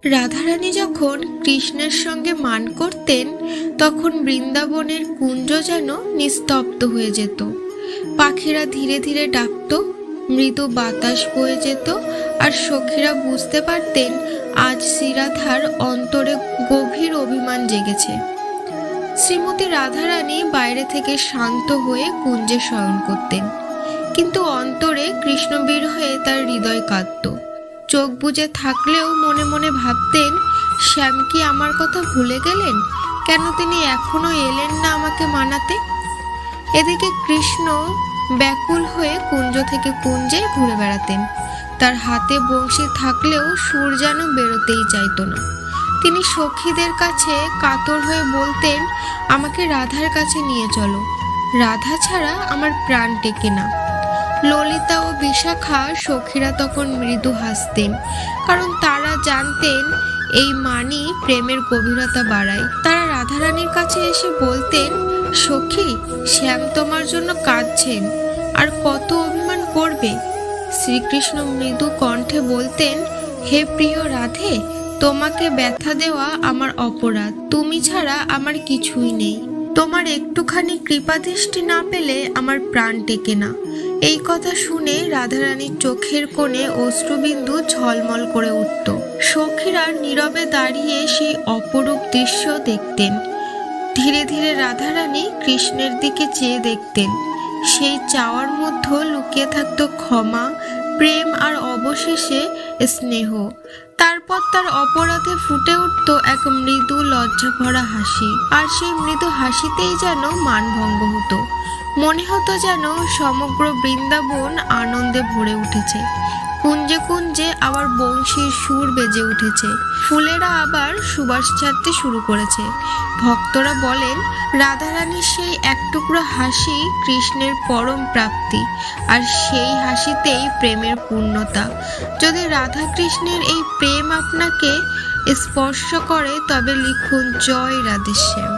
রাধারানী যখন কৃষ্ণের সঙ্গে মান করতেন তখন বৃন্দাবনের কুঞ্জ যেন নিস্তব্ধ হয়ে যেত। পাখিরা ধীরে ধীরে ডাকত, মৃদু বাতাস বয়ে যেত, আর সখীরা বুঝতে পারতেন আজ শ্রীরাধার অন্তরে গভীর অভিমান জেগেছে। শ্রীমতী রাধারানী বাইরে থেকে শান্ত হয়ে কুঞ্জে শয়ন করতেন, কিন্তু অন্তরে কৃষ্ণবীর হয়ে তার হৃদয় কাঁদত। চোখ বুজে থাকলেও মনে মনে ভাবতেন, শ্যাম কি আমার কথা ভুলে গেলেন? কেন তিনি এখনো এলেন না আমাকে মানাতে? এদিকে কৃষ্ণ ব্যাকুল হয়ে কুঞ্জ থেকে কুঞ্জে ঘুরে বেড়াতেন। তার হাতে বংশী থাকলেও সুর যেন বেরোতেই চাইতো না। তিনি সখীদের কাছে কাতর হয়ে বলতেন, আমাকে রাধার কাছে নিয়ে চলো, রাধা ছাড়া আমার প্রাণ টেকে না। ললিতা ও বিশাখা সখীরা তখন মৃদু হাসতেন, কারণ তারা জানতেন এই মানই প্রেমের গভীরতা বাড়ায়। তারা রাধারানীর কাছে এসে বলতেন, সখী, শ্যাম তোমার জন্য কাঁদছেন, আর কত অভিমান করবে। শ্রীকৃষ্ণ মৃদু কণ্ঠে বলতেন, হে প্রিয় রাধে, তোমাকে ব্যথা দেওয়া আমার অপরাধ, তুমি ছাড়া আমার কিছুই নেই। তোমার একটুখানি কৃপাদৃষ্টি না পেলে আমার প্রাণ টেকে না। এই কথা শুনে রাধারানীর চোখের কোণে অশ্রুবিন্দু ঝলমল করে উঠত। সখীরা নীরবে দাঁড়িয়ে সেই অপরূপ দৃশ্য দেখতেন। ধীরে ধীরে রাধারানী কৃষ্ণের দিকে চেয়ে দেখতেন। সেই চাওয়ার মধ্যে লুকিয়ে থাকতো ক্ষমা, প্রেম আর অবশেষে স্নেহ। তারপর তার অপরাধে ফুটে উঠত এক মৃদু লজ্জা ভরা হাসি, আর সেই মৃদু হাসিতেই যেন মানভঙ্গ হতো। মনে হতো যেন সমগ্র বৃন্দাবন আনন্দে ভরে উঠেছে। কুঞ্জে কুঞ্জে আবার বংশীর সুর বেজে উঠেছে, ফুলেরা আবার সুবাস ছাড়তে শুরু করেছে। ভক্তরা বলেন, রাধারানীর সেই এক টুকরো হাসি কৃষ্ণের পরম প্রাপ্তি, আর সেই হাসিতেই প্রেমের পূর্ণতা। যদি রাধা কৃষ্ণের এই প্রেম আপনাকে স্পর্শ করে তবে লিখুন, জয় রাধেশ্যাম।